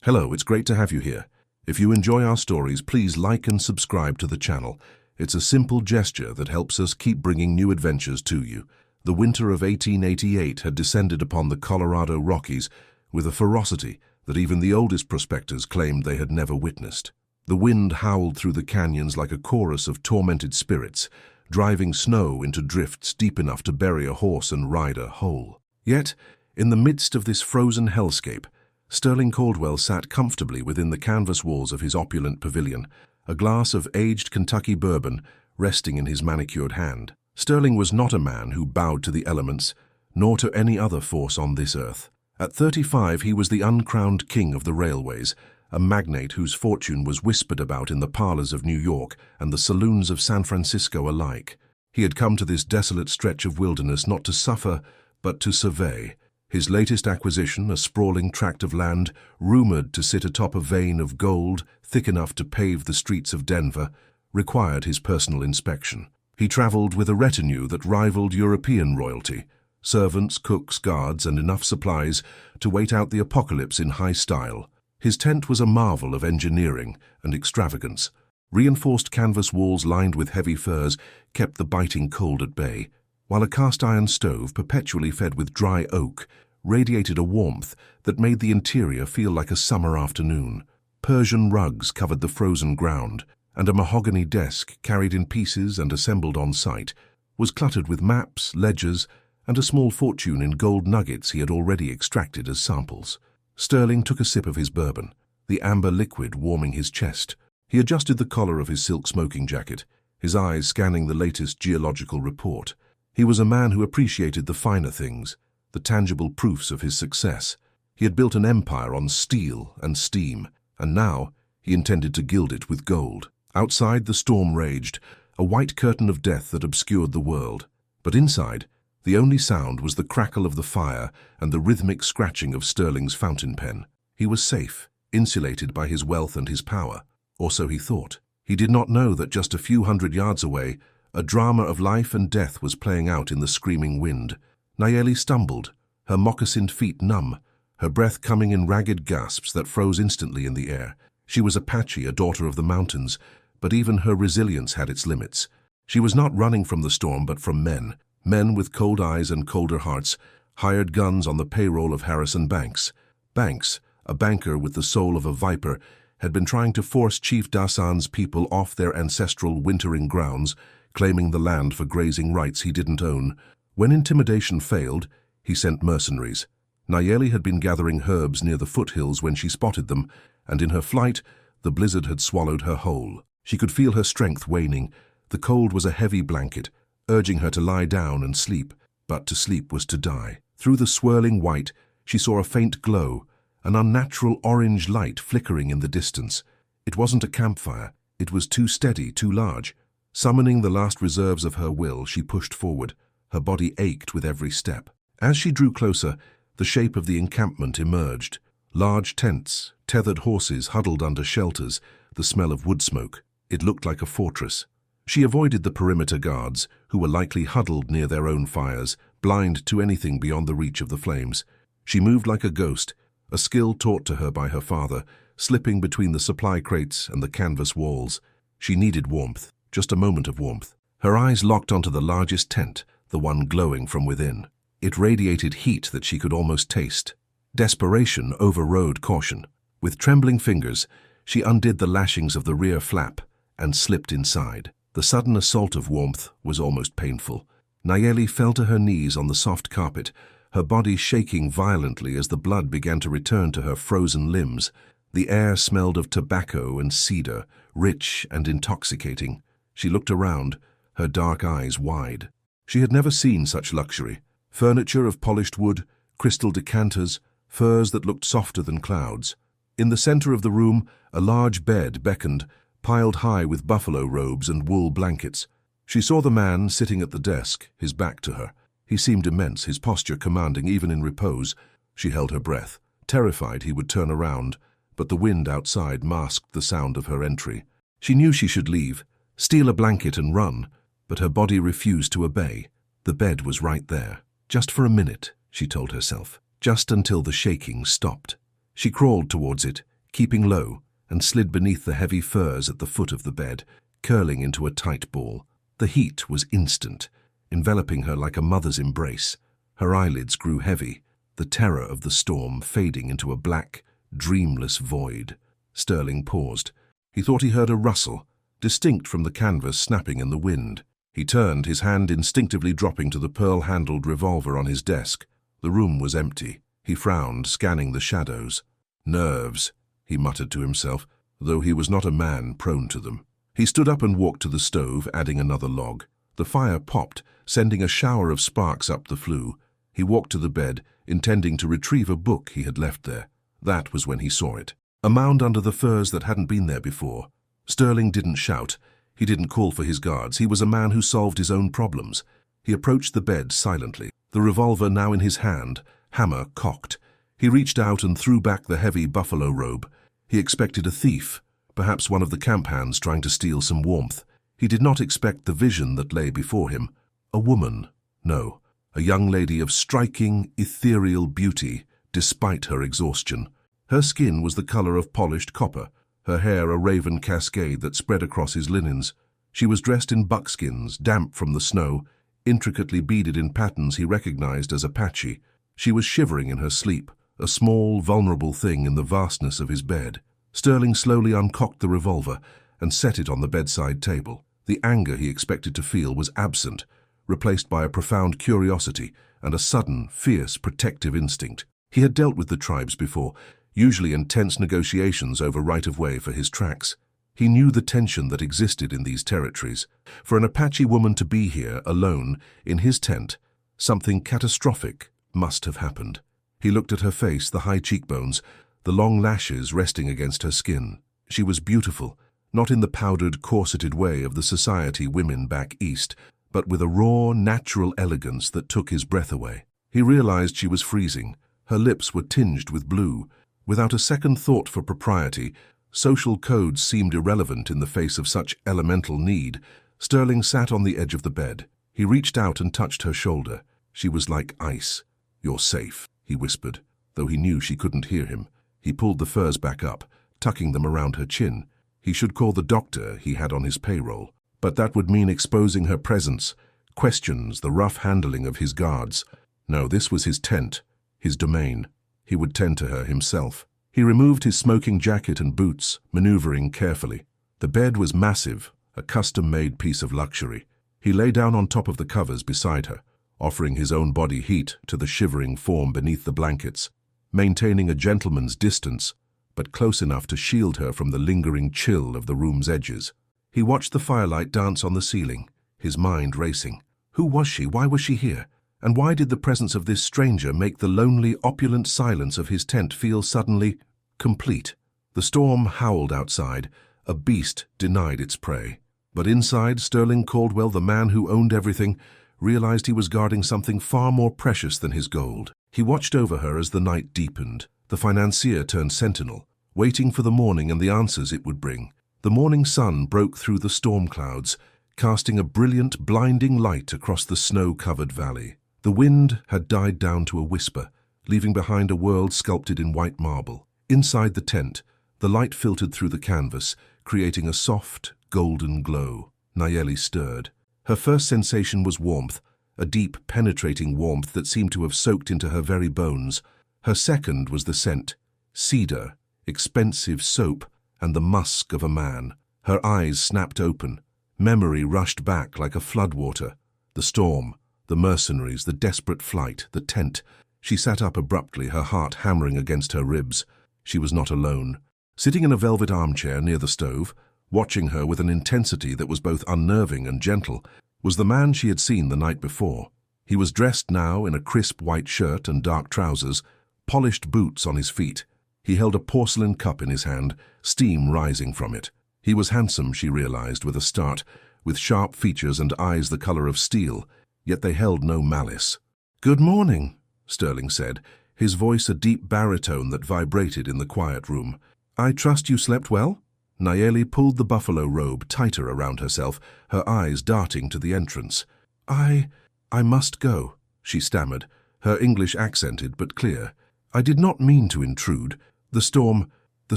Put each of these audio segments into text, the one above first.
Hello, it's great to have you here. If you enjoy our stories, please like and subscribe to the channel. It's a simple gesture that helps us keep bringing new adventures to you. The winter of 1888 had descended upon the Colorado Rockies with a ferocity that even the oldest prospectors claimed they had never witnessed. The wind howled through the canyons like a chorus of tormented spirits, driving snow into drifts deep enough to bury a horse and rider whole. Yet, in the midst of this frozen hellscape, Sterling Caldwell sat comfortably within the canvas walls of his opulent pavilion, a glass of aged Kentucky bourbon resting in his manicured hand. Sterling was not a man who bowed to the elements, nor to any other force on this earth. At 35, he was the uncrowned king of the railways, a magnate whose fortune was whispered about in the parlors of New York and the saloons of San Francisco alike. He had come to this desolate stretch of wilderness not to suffer, but to survey. His latest acquisition, a sprawling tract of land, rumored to sit atop a vein of gold thick enough to pave the streets of Denver, required his personal inspection. He traveled with a retinue that rivaled European royalty, servants, cooks, guards, and enough supplies to wait out the apocalypse in high style. His tent was a marvel of engineering and extravagance. Reinforced canvas walls lined with heavy furs kept the biting cold at bay, while a cast-iron stove, perpetually fed with dry oak, radiated a warmth that made the interior feel like a summer afternoon. Persian rugs covered the frozen ground, and a mahogany desk, carried in pieces and assembled on site, was cluttered with maps, ledgers, and a small fortune in gold nuggets he had already extracted as samples. Sterling took a sip of his bourbon, the amber liquid warming his chest. He adjusted the collar of his silk smoking jacket, his eyes scanning the latest geological report. He was a man who appreciated the finer things, the tangible proofs of his success. He had built an empire on steel and steam, and now he intended to gild it with gold. Outside, the storm raged, a white curtain of death that obscured the world. But inside, the only sound was the crackle of the fire and the rhythmic scratching of Sterling's fountain pen. He was safe, insulated by his wealth and his power, or so he thought. He did not know that just a few hundred yards away, a drama of life and death was playing out in the screaming wind. Nayeli stumbled, her moccasined feet numb, her breath coming in ragged gasps that froze instantly in the air. She was Apache, a daughter of the mountains, but even her resilience had its limits. She was not running from the storm, but from men with cold eyes and colder hearts, hired guns on the payroll of Harrison Banks. Banks, a banker with the soul of a viper, had been trying to force Chief Dasan's people off their ancestral wintering grounds, claiming the land for grazing rights he didn't own. When intimidation failed, he sent mercenaries. Nayeli had been gathering herbs near the foothills when she spotted them, and in her flight, the blizzard had swallowed her whole. She could feel her strength waning. The cold was a heavy blanket, urging her to lie down and sleep, but to sleep was to die. Through the swirling white, she saw a faint glow, an unnatural orange light flickering in the distance. It wasn't a campfire. It was too steady, too large. Summoning the last reserves of her will, she pushed forward. Her body ached with every step. As she drew closer, the shape of the encampment emerged. Large tents, tethered horses huddled under shelters, the smell of wood smoke. It looked like a fortress. She avoided the perimeter guards, who were likely huddled near their own fires, blind to anything beyond the reach of the flames. She moved like a ghost, a skill taught to her by her father, slipping between the supply crates and the canvas walls. She needed warmth. Just a moment of warmth. Her eyes locked onto the largest tent, the one glowing from within. It radiated heat that she could almost taste. Desperation overrode caution. With trembling fingers, she undid the lashings of the rear flap and slipped inside. The sudden assault of warmth was almost painful. Nayeli fell to her knees on the soft carpet, her body shaking violently as the blood began to return to her frozen limbs. The air smelled of tobacco and cedar, rich and intoxicating. She looked around, her dark eyes wide. She had never seen such luxury. Furniture of polished wood, crystal decanters, furs that looked softer than clouds. In the center of the room, a large bed beckoned, piled high with buffalo robes and wool blankets. She saw the man sitting at the desk, his back to her. He seemed immense, his posture commanding even in repose. She held her breath, terrified he would turn around, but the wind outside masked the sound of her entry. She knew she should leave, steal a blanket and run, but her body refused to obey. The bed was right there. Just for a minute, she told herself, just until the shaking stopped. She crawled towards it, keeping low, and slid beneath the heavy furs at the foot of the bed, curling into a tight ball. The heat was instant, enveloping her like a mother's embrace. Her eyelids grew heavy, the terror of the storm fading into a black, dreamless void. Sterling paused. He thought he heard a rustle, distinct from the canvas snapping in the wind. He turned, his hand instinctively dropping to the pearl-handled revolver on his desk. The room was empty. He frowned, scanning the shadows. Nerves, he muttered to himself, though he was not a man prone to them. He stood up and walked to the stove, adding another log. The fire popped, sending a shower of sparks up the flue. He walked to the bed, intending to retrieve a book he had left there. That was when he saw it. A mound under the furs that hadn't been there before. Sterling didn't shout. He didn't call for his guards. He was a man who solved his own problems. He approached the bed silently, the revolver now in his hand, hammer cocked. He reached out and threw back the heavy buffalo robe. He expected a thief, perhaps one of the camp hands trying to steal some warmth. He did not expect the vision that lay before him. A woman. No, a young lady of striking, ethereal beauty, despite her exhaustion. Her skin was the color of polished copper, her hair a raven cascade that spread across his linens. She was dressed in buckskins, damp from the snow, intricately beaded in patterns he recognized as Apache. She was shivering in her sleep, a small, vulnerable thing in the vastness of his bed. Sterling slowly uncocked the revolver and set it on the bedside table. The anger he expected to feel was absent, replaced by a profound curiosity and a sudden, fierce, protective instinct. He had dealt with the tribes before, usually in tense negotiations over right-of-way for his tracks. He knew the tension that existed in these territories. For an Apache woman to be here, alone, in his tent, something catastrophic must have happened. He looked at her face, the high cheekbones, the long lashes resting against her skin. She was beautiful, not in the powdered, corseted way of the society women back east, but with a raw, natural elegance that took his breath away. He realized she was freezing. Her lips were tinged with blue. Without a second thought for propriety, social codes seemed irrelevant in the face of such elemental need. Sterling sat on the edge of the bed. He reached out and touched her shoulder. She was like ice. "You're safe," he whispered, though he knew she couldn't hear him. He pulled the furs back up, tucking them around her chin. He should call the doctor he had on his payroll. But that would mean exposing her presence, questions, the rough handling of his guards. No, this was his tent, his domain. He would tend to her himself. He removed his smoking jacket and boots, maneuvering carefully. The bed was massive, a custom-made piece of luxury. He lay down on top of the covers beside her, offering his own body heat to the shivering form beneath the blankets, maintaining a gentleman's distance, but close enough to shield her from the lingering chill of the room's edges. He watched the firelight dance on the ceiling, his mind racing. Who was she? Why was she here? And why did the presence of this stranger make the lonely, opulent silence of his tent feel suddenly complete? The storm howled outside. A beast denied its prey. But inside, Sterling Caldwell, the man who owned everything, realized he was guarding something far more precious than his gold. He watched over her as the night deepened. The financier turned sentinel, waiting for the morning and the answers it would bring. The morning sun broke through the storm clouds, casting a brilliant, blinding light across the snow-covered valley. The wind had died down to a whisper, leaving behind a world sculpted in white marble. Inside the tent, the light filtered through the canvas, creating a soft, golden glow. Nayeli stirred. Her first sensation was warmth, a deep, penetrating warmth that seemed to have soaked into her very bones. Her second was the scent, cedar, expensive soap, and the musk of a man. Her eyes snapped open. Memory rushed back like a floodwater. The storm, the mercenaries, the desperate flight, the tent. She sat up abruptly, her heart hammering against her ribs. She was not alone. Sitting in a velvet armchair near the stove, watching her with an intensity that was both unnerving and gentle, was the man she had seen the night before. He was dressed now in a crisp white shirt and dark trousers, polished boots on his feet. He held a porcelain cup in his hand, steam rising from it. He was handsome, she realized with a start, with sharp features and eyes the color of steel, yet they held no malice. "Good morning," Sterling said, his voice a deep baritone that vibrated in the quiet room. "I trust you slept well?" Nayeli pulled the buffalo robe tighter around herself, her eyes darting to the entrance. I must go," she stammered, her English accented but clear. "I did not mean to intrude. The storm..." The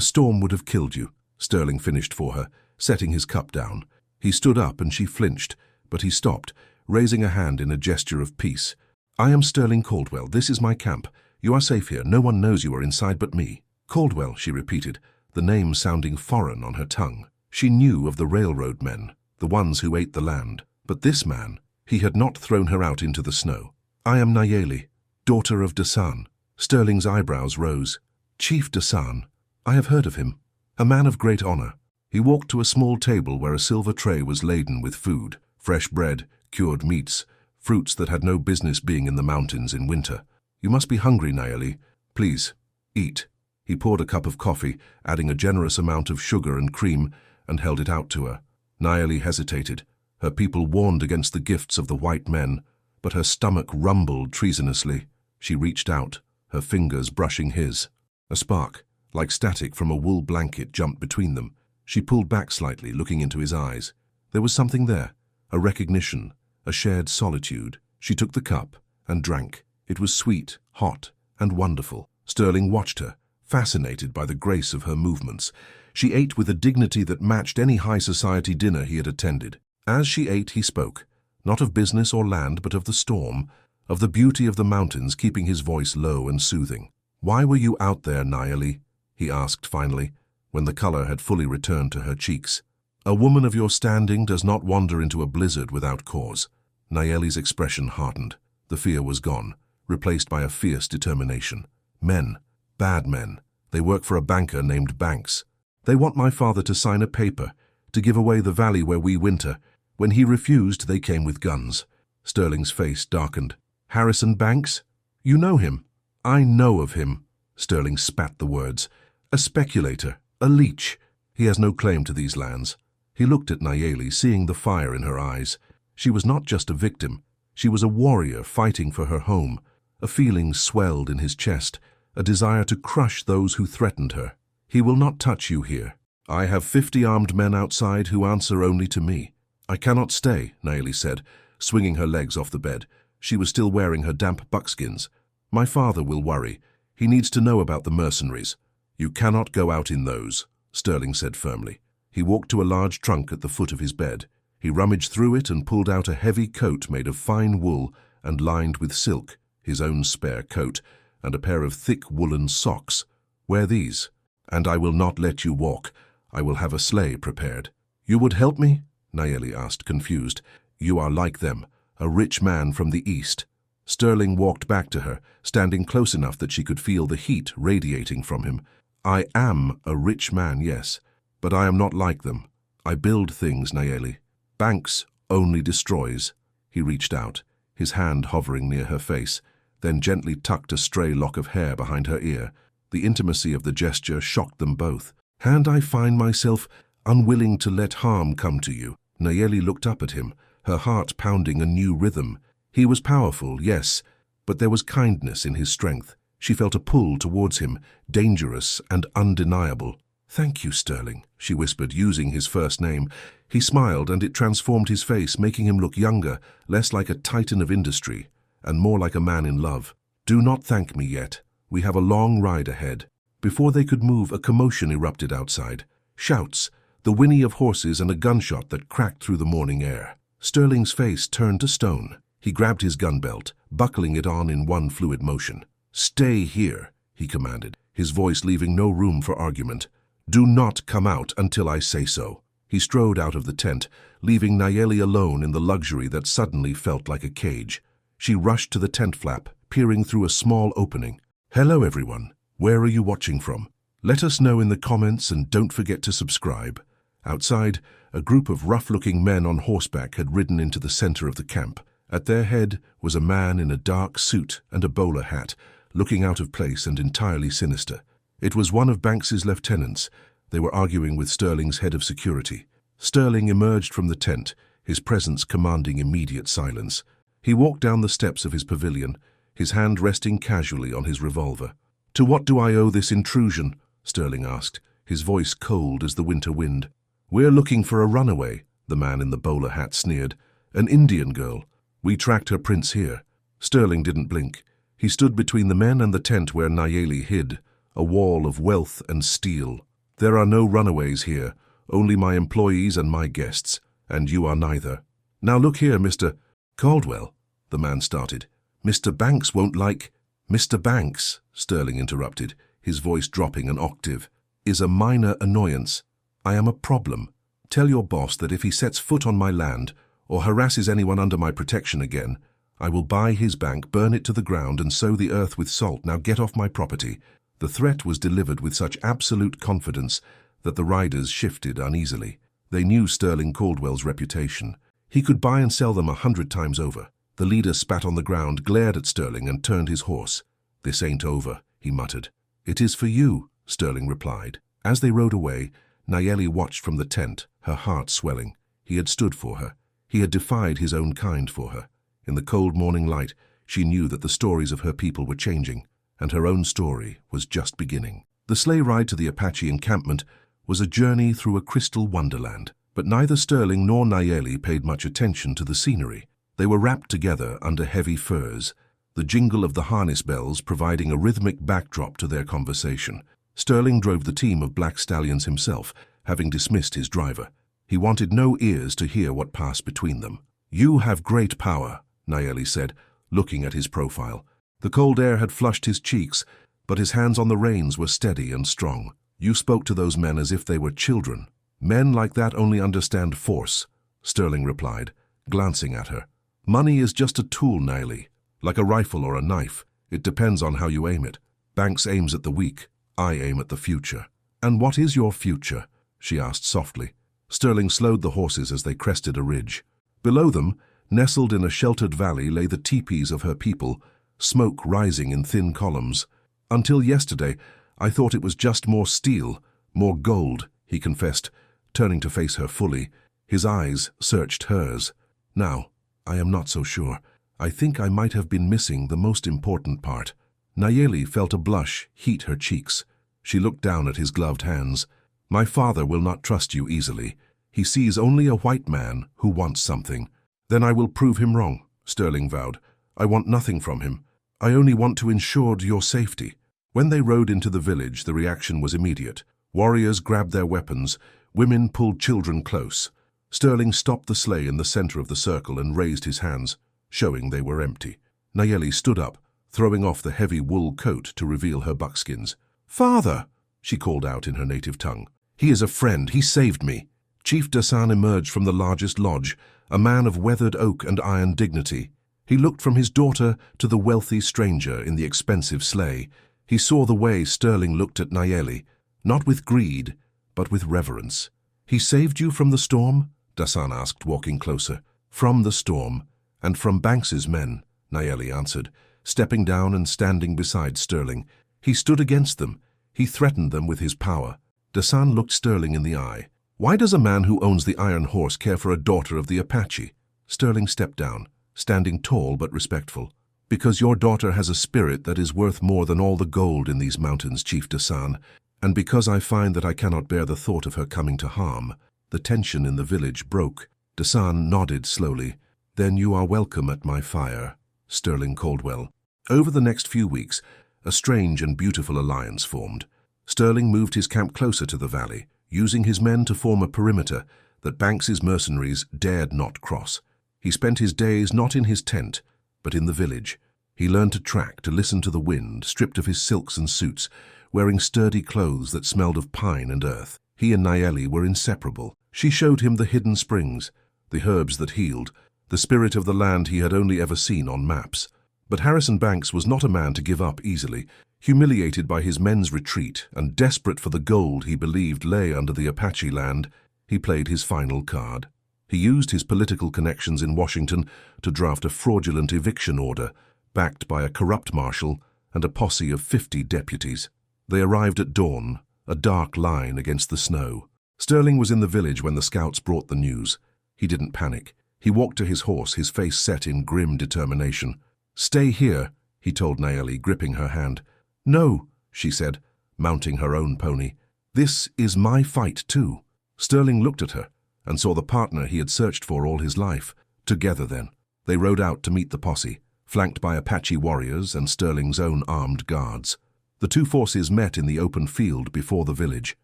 storm would have killed you, Sterling finished for her, setting his cup down. He stood up and she flinched, but he stopped, raising a hand in a gesture of peace. I am Sterling Caldwell. This is my camp. You are safe here. No one knows you are inside but me. Caldwell, she repeated, the name sounding foreign on her tongue. She knew of the railroad men, the ones who ate the land. But this man, he had not thrown her out into the snow. I am Nayeli, daughter of Dasan. Sterling's eyebrows rose. Chief Dasan. I have heard of him. A man of great honor. He walked to a small table where a silver tray was laden with food, fresh bread, cured meats, fruits that had no business being in the mountains in winter. You must be hungry, Nayeli. Please, eat. He poured a cup of coffee, adding a generous amount of sugar and cream, and held it out to her. Nayeli hesitated. Her people warned against the gifts of the white men, but her stomach rumbled treasonously. She reached out, her fingers brushing his. A spark, like static from a wool blanket, jumped between them. She pulled back slightly, looking into his eyes. There was something there, a recognition, a shared solitude. She took the cup and drank. It was sweet, hot, and wonderful. Sterling watched her, fascinated by the grace of her movements. She ate with a dignity that matched any high society dinner he had attended. As she ate, he spoke, not of business or land, but of the storm, of the beauty of the mountains, keeping his voice low and soothing. Why were you out there, Nayeli? He asked finally, when the color had fully returned to her cheeks. A woman of your standing does not wander into a blizzard without cause. Nayeli's expression hardened. The fear was gone, replaced by a fierce determination. Men, bad men. They work for a banker named Banks. They want my father to sign a paper, to give away the valley where we winter. When he refused, they came with guns. Sterling's face darkened. Harrison Banks? You know him? I know of him. Sterling spat the words. A speculator, a leech. He has no claim to these lands. He looked at Nayeli, seeing the fire in her eyes. She was not just a victim. She was a warrior fighting for her home. A feeling swelled in his chest, a desire to crush those who threatened her. He will not touch you here. I have 50 armed men outside who answer only to me. I cannot stay, Nayeli said, swinging her legs off the bed. She was still wearing her damp buckskins. My father will worry. He needs to know about the mercenaries. You cannot go out in those, Sterling said firmly. He walked to a large trunk at the foot of his bed. He rummaged through it and pulled out a heavy coat made of fine wool and lined with silk, his own spare coat, and a pair of thick woolen socks. Wear these, and I will not let you walk. I will have a sleigh prepared. You would help me? Nayeli asked, confused. You are like them, a rich man from the east. Sterling walked back to her, standing close enough that she could feel the heat radiating from him. I am a rich man, yes, but I am not like them. I build things, Nayeli. Banks only destroys. He reached out, his hand hovering near her face, then gently tucked a stray lock of hair behind her ear. The intimacy of the gesture shocked them both. And I find myself unwilling to let harm come to you. Nayeli looked up at him, her heart pounding a new rhythm. He was powerful, yes, but there was kindness in his strength. She felt a pull towards him, dangerous and undeniable. Thank you, Sterling, she whispered, using his first name. He smiled, and it transformed his face, making him look younger, less like a titan of industry, and more like a man in love. Do not thank me yet. We have a long ride ahead. Before they could move, a commotion erupted outside. Shouts, the whinny of horses, and a gunshot that cracked through the morning air. Sterling's face turned to stone. He grabbed his gun belt, buckling it on in one fluid motion. Stay here, he commanded, his voice leaving no room for argument. Do not come out until I say so. He strode out of the tent, leaving Nayeli alone in the luxury that suddenly felt like a cage. She rushed to the tent flap, peering through a small opening. Hello, everyone. Where are you watching from? Let us know in the comments, and don't forget to subscribe. Outside, a group of rough-looking men on horseback had ridden into the center of the camp. At their head was a man in a dark suit and a bowler hat, looking out of place and entirely sinister. It was one of Banks's lieutenants. They were arguing with Sterling's head of security. Sterling emerged from the tent, his presence commanding immediate silence. He walked down the steps of his pavilion, his hand resting casually on his revolver. To what do I owe this intrusion? Sterling asked, his voice cold as the winter wind. We're looking for a runaway, the man in the bowler hat sneered. An Indian girl. We tracked her prints here. Sterling didn't blink. He stood between the men and the tent where Nayeli hid, a wall of wealth and steel. There are no runaways here, only my employees and my guests, and you are neither. Now look here, Mr. Caldwell, the man started. Mr. Banks won't like— Mr. Banks, Sterling interrupted, his voice dropping an octave, is a minor annoyance. I am a problem. Tell your boss that if he sets foot on my land or harasses anyone under my protection again, I will buy his bank, burn it to the ground, and sow the earth with salt. Now get off my property. The threat was delivered with such absolute confidence that the riders shifted uneasily. They knew Sterling Caldwell's reputation. He could buy and sell them 100 times over. The leader spat on the ground, glared at Sterling, and turned his horse. This ain't over, he muttered. It is for you, Sterling replied. As they rode away, Nayeli watched from the tent, her heart swelling. He had stood for her. He had defied his own kind for her. In the cold morning light, she knew that the stories of her people were changing, and her own story was just beginning. The sleigh ride to the Apache encampment was a journey through a crystal wonderland, but neither Sterling nor Nayeli paid much attention to the scenery. They were wrapped together under heavy furs, the jingle of the harness bells providing a rhythmic backdrop to their conversation. Sterling drove the team of black stallions himself, having dismissed his driver. He wanted no ears to hear what passed between them. You have great power, Nayeli said, looking at his profile. The cold air had flushed his cheeks, but his hands on the reins were steady and strong. You spoke to those men as if they were children. Men like that only understand force, Sterling replied, glancing at her. Money is just a tool, Nayeli, like a rifle or a knife. It depends on how you aim it. Banks aims at the weak. I aim at the future. And what is your future? She asked softly. Sterling slowed the horses as they crested a ridge. Below them, nestled in a sheltered valley, lay the teepees of her people, smoke rising in thin columns. Until yesterday, I thought it was just more steel, more gold, he confessed, turning to face her fully. His eyes searched hers. Now, I am not so sure. I think I might have been missing the most important part. Nayeli felt a blush heat her cheeks. She looked down at his gloved hands. My father will not trust you easily. He sees only a white man who wants something. Then I will prove him wrong, Sterling vowed. I want nothing from him. I only want to ensure your safety. When they rode into the village, the reaction was immediate. Warriors grabbed their weapons. Women pulled children close. Sterling stopped the sleigh in the center of the circle and raised his hands, showing they were empty. Nayeli stood up, throwing off the heavy wool coat to reveal her buckskins. Father, she called out in her native tongue. He is a friend. He saved me. Chief Dasan emerged from the largest lodge, a man of weathered oak and iron dignity. He looked from his daughter to the wealthy stranger in the expensive sleigh. He saw the way Sterling looked at Nayeli, not with greed, but with reverence. He saved you from the storm? Dasan asked, walking closer. From the storm, and from Banks's men, Nayeli answered, stepping down and standing beside Sterling. He stood against them. He threatened them with his power. Dasan looked Sterling in the eye. Why does a man who owns the Iron Horse care for a daughter of the Apache? Sterling stepped down, standing tall but respectful. Because your daughter has a spirit that is worth more than all the gold in these mountains, Chief Dasan, and because I find that I cannot bear the thought of her coming to harm. The tension in the village broke. Dasan nodded slowly. Then you are welcome at my fire, Sterling Caldwell. Over the next few weeks, a strange and beautiful alliance formed. Sterling moved his camp closer to the valley, using his men to form a perimeter that Banks's mercenaries dared not cross. He spent his days not in his tent, but in the village. He learned to track, to listen to the wind, stripped of his silks and suits, wearing sturdy clothes that smelled of pine and earth. He and Nayeli were inseparable. She showed him the hidden springs, the herbs that healed, the spirit of the land he had only ever seen on maps. But Harrison Banks was not a man to give up easily. Humiliated by his men's retreat and desperate for the gold he believed lay under the Apache land, he played his final card. He used his political connections in Washington to draft a fraudulent eviction order, backed by a corrupt marshal and a posse of 50 deputies. They arrived at dawn, a dark line against the snow. Sterling was in the village when the scouts brought the news. He didn't panic. He walked to his horse, his face set in grim determination. Stay here, he told Nayeli, gripping her hand. No, she said, mounting her own pony. This is my fight too. Sterling looked at her and saw the partner he had searched for all his life. Together then, they rode out to meet the posse, flanked by Apache warriors and Sterling's own armed guards. The two forces met in the open field before the village.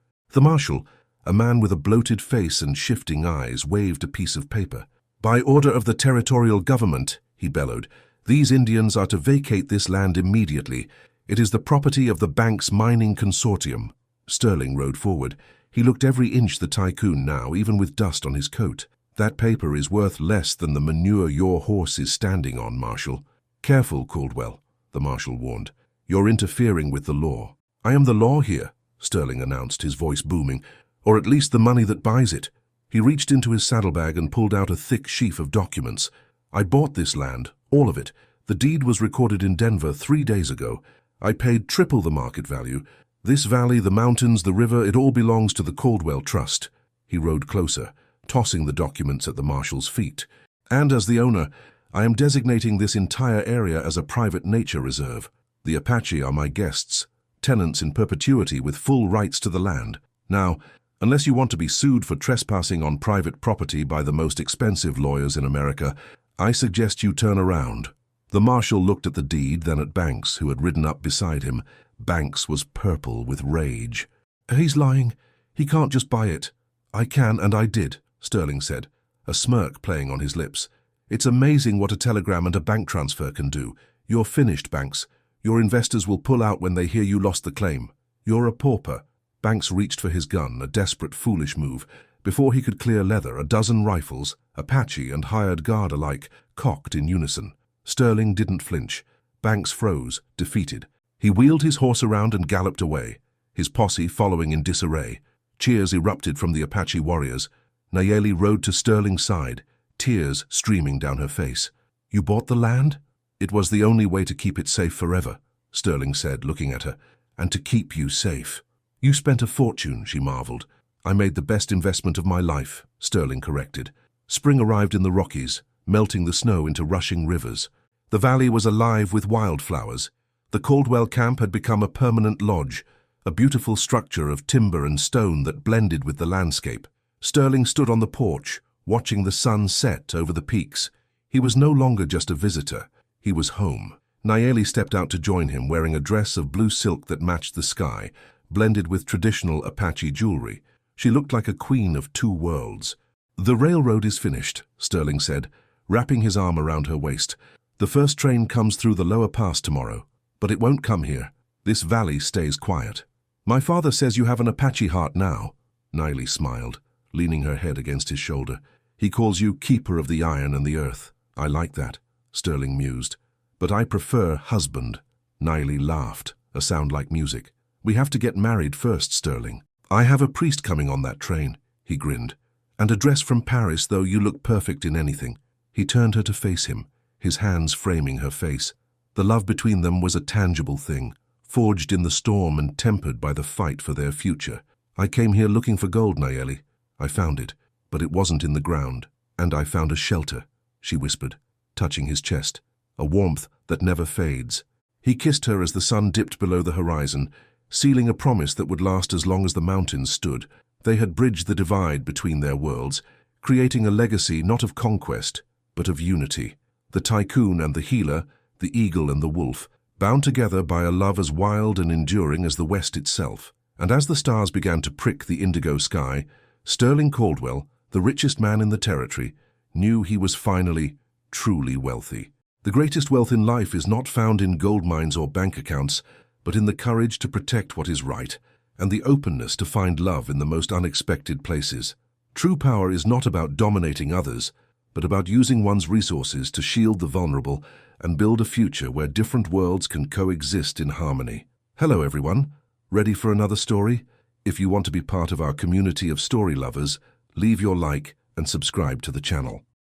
The marshal, a man with a bloated face and shifting eyes, waved a piece of paper. "By order of the territorial government," he bellowed, "these Indians are to vacate this land immediately. It is the property of the bank's mining consortium." Sterling rode forward. He looked every inch the tycoon now, even with dust on his coat. "That paper is worth less than the manure your horse is standing on, Marshal." "Careful, Caldwell," the marshal warned. "You're interfering with the law." "I am the law here," Sterling announced, his voice booming, "or at least the money that buys it." He reached into his saddlebag and pulled out a thick sheaf of documents. "I bought this land, all of it. The deed was recorded in Denver 3 days ago. I paid triple the market value. This valley, the mountains, the river, it all belongs to the Caldwell Trust." He rode closer, tossing the documents at the marshal's feet. "And as the owner, I am designating this entire area as a private nature reserve. The Apache are my guests, tenants in perpetuity with full rights to the land. Now, unless you want to be sued for trespassing on private property by the most expensive lawyers in America, I suggest you turn around." The marshal looked at the deed, then at Banks, who had ridden up beside him. Banks was purple with rage. "He's lying. He can't just buy it." "I can, and I did," Sterling said, a smirk playing on his lips. "It's amazing what a telegram and a bank transfer can do. You're finished, Banks. Your investors will pull out when they hear you lost the claim. You're a pauper." Banks reached for his gun, a desperate, foolish move. Before he could clear leather, a dozen rifles, Apache and hired guard alike, cocked in unison. Sterling didn't flinch. Banks froze, defeated. He wheeled his horse around and galloped away, his posse following in disarray. Cheers erupted from the Apache warriors. Nayeli rode to Sterling's side, tears streaming down her face. "You bought the land?" "It was the only way to keep it safe forever," Sterling said, looking at her. "And to keep you safe." "You spent a fortune," she marveled. "I made the best investment of my life," Sterling corrected. Spring arrived in the Rockies, melting the snow into rushing rivers. The valley was alive with wildflowers. The Caldwell camp had become a permanent lodge, a beautiful structure of timber and stone that blended with the landscape. Sterling stood on the porch, watching the sun set over the peaks. He was no longer just a visitor. He was home. Nayeli stepped out to join him, wearing a dress of blue silk that matched the sky, blended with traditional Apache jewelry. She looked like a queen of two worlds. "The railroad is finished," Sterling said, wrapping his arm around her waist. "The first train comes through the lower pass tomorrow, but it won't come here. This valley stays quiet." "My father says you have an Apache heart now." Nayeli smiled, leaning her head against his shoulder. "He calls you keeper of the iron and the earth." "I like that," Sterling mused. "But I prefer husband." Nayeli laughed, a sound like music. "We have to get married first, Sterling." "I have a priest coming on that train," he grinned. "And a dress from Paris, though you look perfect in anything." He turned her to face him, his hands framing her face. The love between them was a tangible thing, forged in the storm and tempered by the fight for their future. "I came here looking for gold, Nayeli. I found it, but it wasn't in the ground. And I found a shelter," she whispered, touching his chest, a warmth that never fades. He kissed her as the sun dipped below the horizon, sealing a promise that would last as long as the mountains stood. They had bridged the divide between their worlds, creating a legacy not of conquest, but of unity. The tycoon and the healer, the eagle and the wolf, bound together by a love as wild and enduring as the West itself. And as the stars began to prick the indigo sky, Sterling Caldwell, the richest man in the territory, knew he was finally, truly wealthy. The greatest wealth in life is not found in gold mines or bank accounts, but in the courage to protect what is right, and the openness to find love in the most unexpected places. True power is not about dominating others, but about using one's resources to shield the vulnerable and build a future where different worlds can coexist in harmony. Hello everyone, ready for another story? If you want to be part of our community of story lovers, leave your like and subscribe to the channel.